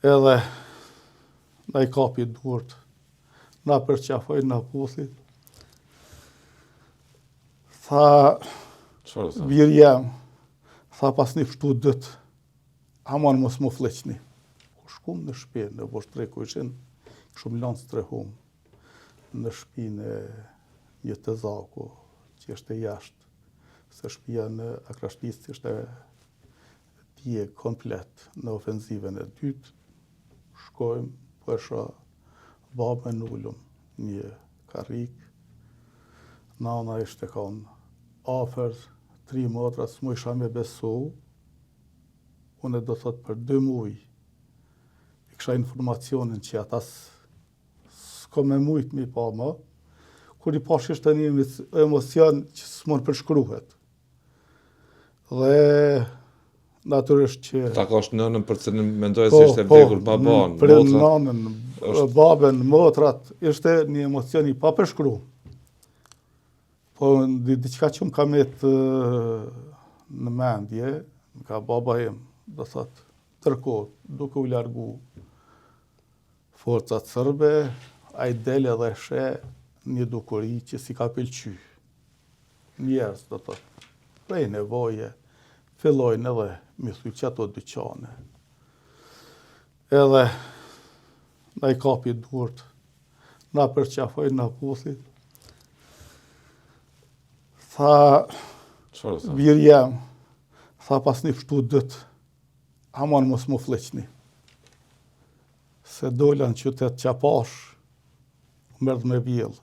Edhe na I kapi durt, na përqafoj, na puthi. Tha, bir jam, tha pas një fshtu dët, aman mos mu fleqni. Ku shkum në shtëpi, në voshtrej ku ishin, shumë lanë strehum, në shtëpinë e një të zaku, që është e jashtë, se shtëpia në Akrashtisë ishte dje komplet në ofenzivën e dytë, shkojmë, po e shoh babën ullum, një karrik, nana ishte kanë afer 3 motra, s'mu isha me besu, unë do thot për 2 muj, I kisha informacionin që ata s'ko me mujt mi pa ma, kur I pash ishte një emocion që s'mon përshkruhet. Dhe natyrisht që... Ta ka është nënën për të mendoj se ishte vdekur baban, për nënën, babën, motrat, ishte një emocion I pa përshkru. Po diçka që më ka met në mendje, ka baba im, do thot, tërkohë, duke u largu forcat sërbe, a I del edhe she një dukuri që si ka pëlqy. Njerëz, do thot, prej nevoje, fillojnë edhe mi thuj që ato dyqane. Edhe na I kapi durt, na përqafoj, na puthi. Tha, bir jam, tha pas një fshtu dët, aman mos mu fleqni. Se dola në qytet Qapash, merdh me vjellë.